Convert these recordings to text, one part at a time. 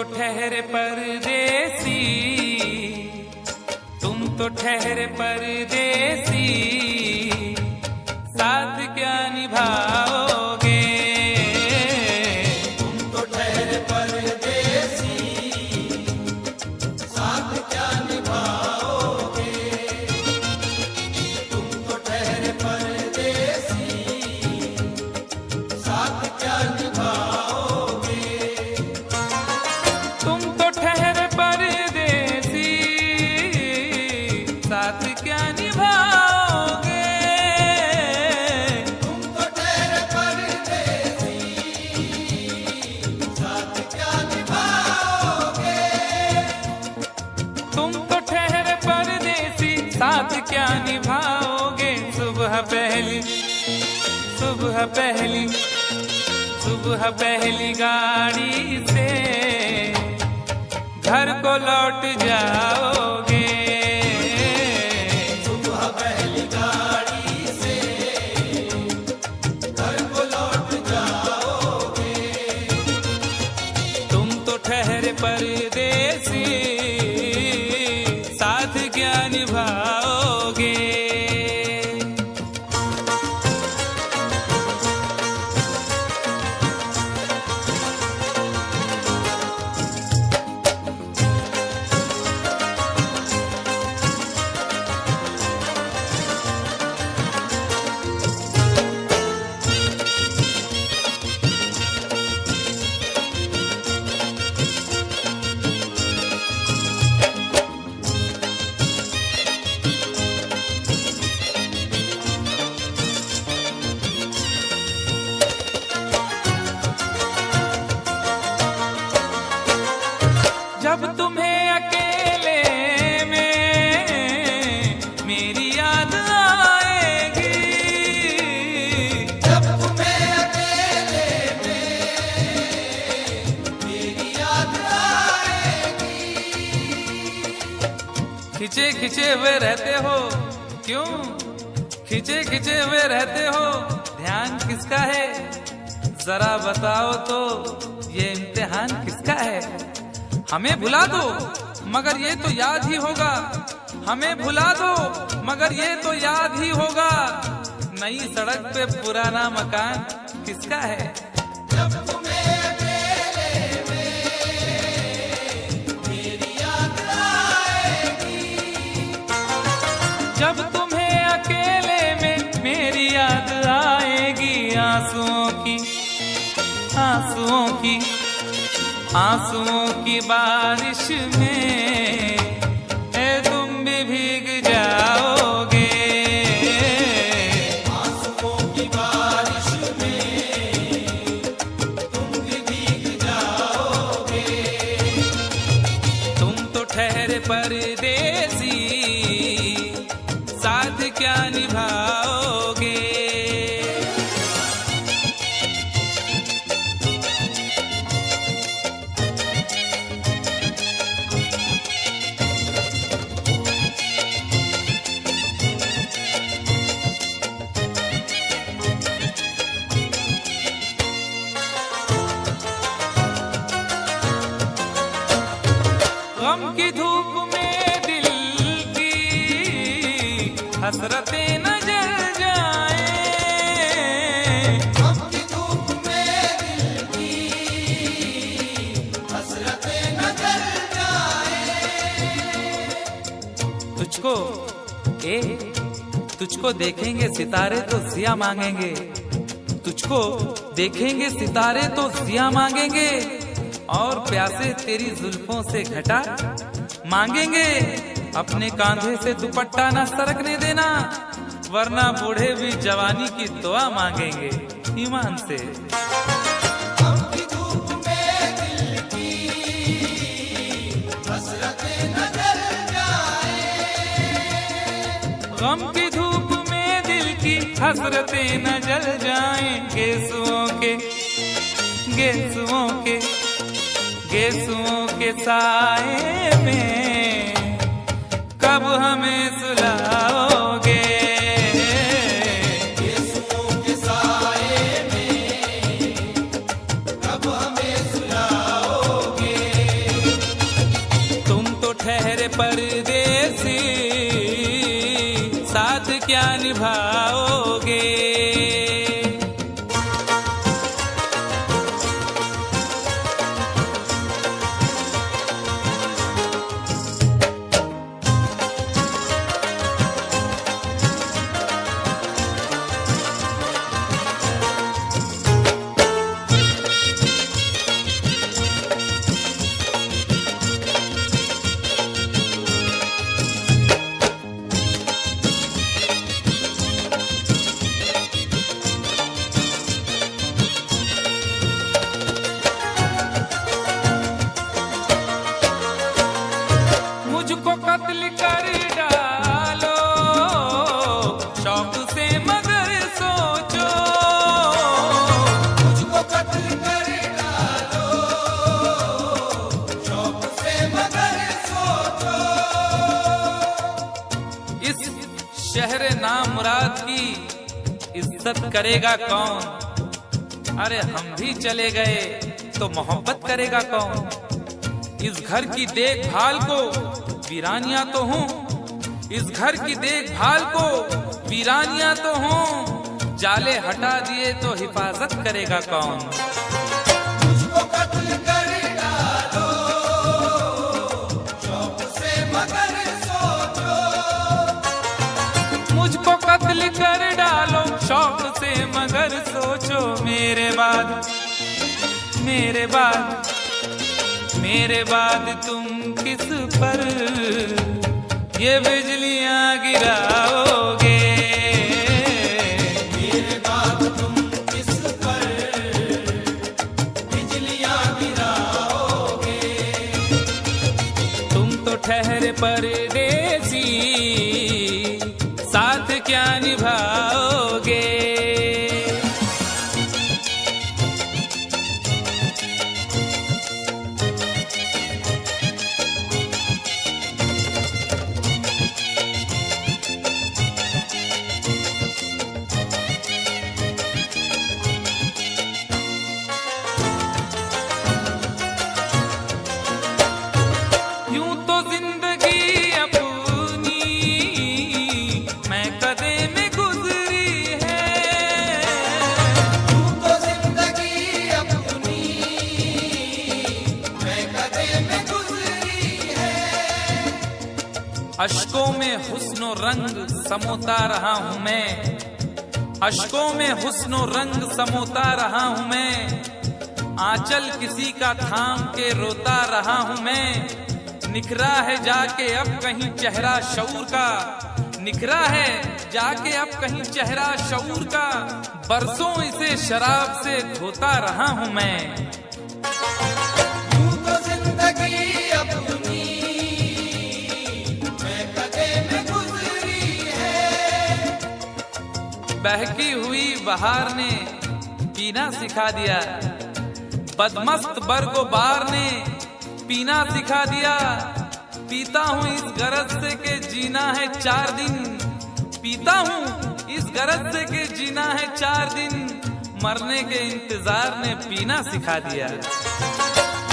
ठहरे परदेसी, तुम तो ठहरे परदेसी, साथ क्या निभाओगे? तुम तो ठहरे परदेसी, साथ क्या निभाओगे? तुम तो ठहरे परदेसी, साथ क्या निभाओगे? तुम तो ठहरे परदेसी, साथ क्या निभाओगे? तुम तो ठहरे परदेसी, साथ क्या निभाओगे? तुम तो ठहरे परदेसी, साथ क्या निभाओगे? सुबह पहली, सुबह पहली, सुबह पहली गाड़ी से घर को लौट जाओगे। सुबह पहली गाड़ी से घर को लौट जाओगे। तुम तो ठहरे परदेसी, साथ क्या निभाओगे? जब तुम्हें अकेले में मेरी याद आएगी, जब तुम्हें अकेले में मेरी याद आएगी। खिंचे खिंचे हुए रहते हो क्यों? खिंचे खिंचे हुए रहते हो, ध्यान किसका है? जरा बताओ तो ये इम्तिहान किसका है? हमें भुला दो मगर ये तो याद ही होगा, हमें भुला दो मगर ये तो याद ही होगा। नई सड़क पे पुराना मकान किसका है? जब तुम्हें अकेले में मेरी याद आएगी। जब तुम्हें अकेले में मेरी याद आएगी, आंसुओं की, आंसुओं की, आंसुओं की बारिश में तुम भी भीग जाओगे। आंसुओं की बारिश में तुम भी भीग जाओगे। तुम तो ठहरे परदेसी, साथ क्या निभाओगे? गम की धूप में दिल की हसरतें न जल जाए। गम की धूप में दिल की हसरतें न जल जाए। तुझको तुझको देखेंगे सितारे तो जिया मांगेंगे, तुझको देखेंगे सितारे तो जिया मांगेंगे, और प्यासे तेरी जुल्फों से घटा मांगेंगे। अपने कांधे से दुपट्टा न सरकने देना, वरना बूढ़े भी जवानी की दुआ मांगेंगे ईमान से। गम की धूप में दिल की हसरतें न जल जाए। गम की धूप में दिल की हसरतें न जल जाएं। गेसुओं के, गेसुओं के, गेसुओं के साए में कब हमें सुलाओगे? गेसुओं के साए में कब हमें सुलाओगे? शहरे नाम मुराद की इज्जत करेगा कौन? अरे हम भी चले गए तो मोहब्बत करेगा कौन? इस घर की देखभाल को वीरानियां तो हूँ, इस घर की देखभाल को वीरानियां तो हूँ, जाले हटा दिए तो हिफाजत करेगा कौन? मुझको कत्ल कर डालो शौक से मगर सोचो, मुझको कत्ल कर डालो शौक से मगर सोचो, मेरे बाद मेरे बाद मेरे बाद तुम किस पर ये बिजलियां गिराओगे? मेरे बाद तुम किस पर बिजलियां गिराओगे? तुम तो ठहरे परदेसी, साथ क्या निभाओगे? अश्कों में हुस्नो रंग समोता रहा हूँ मैं, अश्कों में हुस्नो रंग समोता रहा हूँ मैं, आंचल किसी का थाम के रोता रहा हूँ मैं। निखरा है जाके अब कहीं चेहरा शऊर का, निखरा है जाके अब कहीं चेहरा शऊर का, बरसों इसे शराब से धोता रहा हूँ मैं। यूं तो जिंदगी अपनी मैं कदे में गुजरी है, बहकी हुई बहार ने पीना सिखा दिया, बदमस्त बरगोबार ने पीना सिखा दिया। पीता हूँ इस गरज से के जीना है 4 दिन, पीता हूँ इस गरज से के जीना है 4 दिन, मरने के इंतजार ने पीना सिखा दिया।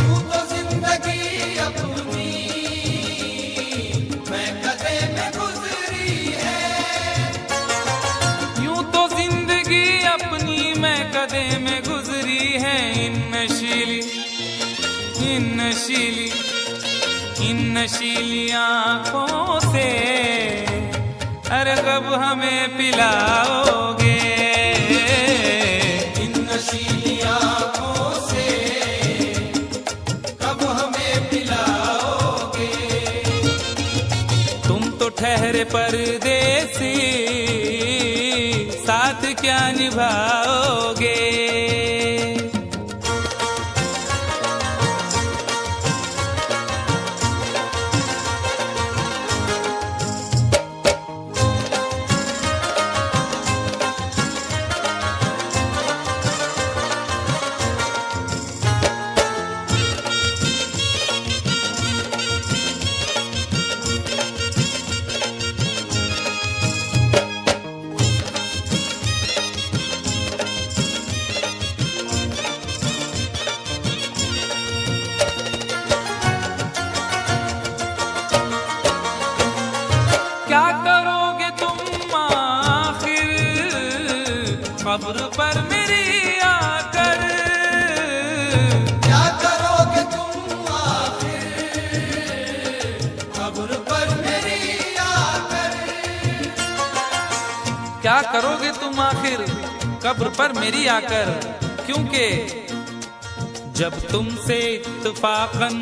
यूं तो जिंदगी अपनी मैं कदे में गुजरी है, यूं तो जिंदगी अपनी मैं कदे में गुजरी है। इन नशीली आंखों से अरे कब हमें पिलाओगे? इन नशीली आंखों से कब हमें पिलाओगे? तुम तो ठहरे परदेसी, साथ क्या निभाओगे? क्या करोगे तुम आखिर कब्र पर मेरी आकर? क्या करोगे तुम आखिर कब्र पर मेरी आकर? क्या करोगे तुम आखिर कब्र पर मेरी आकर? क्योंकि जब तुमसे इत्तफाकन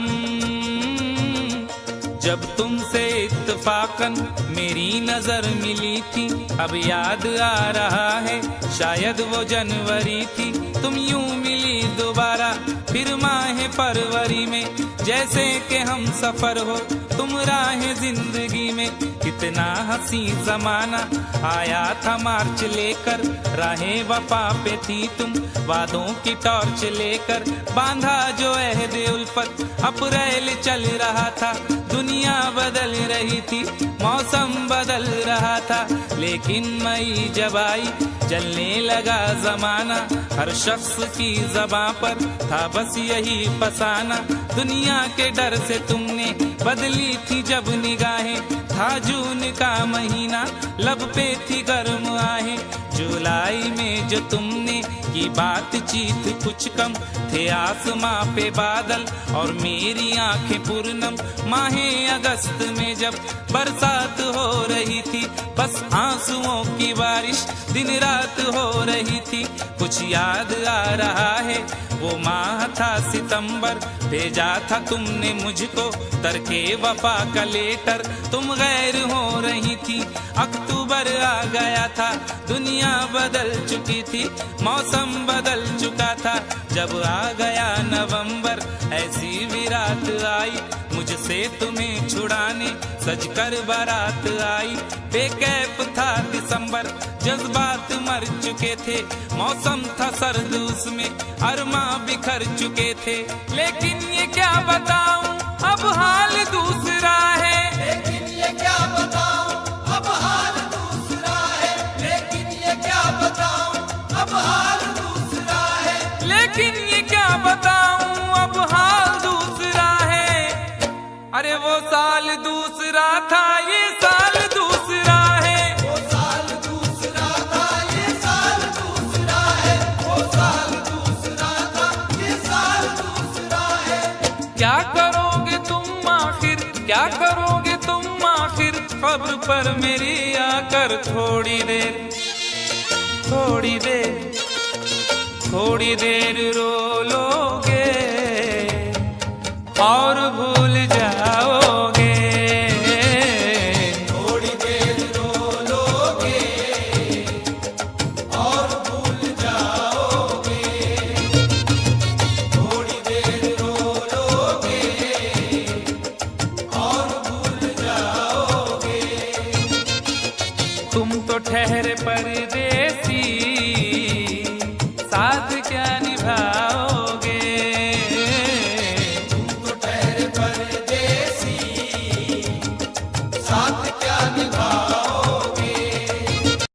मेरी नजर मिली थी, अब याद आ रहा है शायद वो जनवरी थी। तुम यूं मिली दोबारा फिर माह फरवरी में, जैसे कि हम सफर हो तुम राह जिंदगी में। कितना हंसी जमाना आया था मार्च लेकर, राहे वफा पे थी तुम वादों की टॉर्च लेकर बांधा जो अहद उल्फत, अप्रैल चल रहा था, दुनिया बदल रही थी, मौसम बदल रहा था, लेकिन मई जब आई चलने लगा जमाना, हर शख्स की ज़बां पर था बस यही फसाना। दुनिया के डर से तुमने बदली थी जब निगाहें, था जून का महीना, लब पे थी गर्म आहें, जुलाई में जो तुमने की बातचीत कुछ कम, थे आसमां पे बादल और मेरी आंखें पूर्णम। माहे अगस्त में जब बरसात हो रही थी, बस आंसुओं की बारिश दिन रात हो रही थी। कुछ याद आ रहा है वो माह था सितंबर, भेजा था तुमने मुझको तरके वफा का लेटर, तुम गैर हो रही थी। अक्टूबर आ गया था, दुनिया बदल चुकी थी, मौसम बदल चुका था, जब आ गया नवंबर ऐसी भी रात आई, मुझसे तुम्हें छुड़ाने सजकर बारात आई। बेकैफ था दिसंबर, जज्बात मर चुके थे, मौसम था सर्द उसमें अरमा बिखर चुके थे, लेकिन ये क्या बताऊं अब हाल दूसरा है, लेकिन ये क्या बताऊं अब हाल दूसरा है, लेकिन ये क्या बताऊं अब हाल दूसरा है, लेकिन ये क्या बताऊं अब हाल दूसरा है। अरे वो साल दूसरा था, ये साल दूसरा है, वो साल दूसरा था, ये साल दूसरा है, वो साल दूसरा था, ये साल दूसरा है। क्या करोगे तुम आखिर, क्या करोगे तुम आखिर, खबर पर मेरी आकर थोड़ी देर, थोड़ी देर, थोड़ी देर रो लोगे और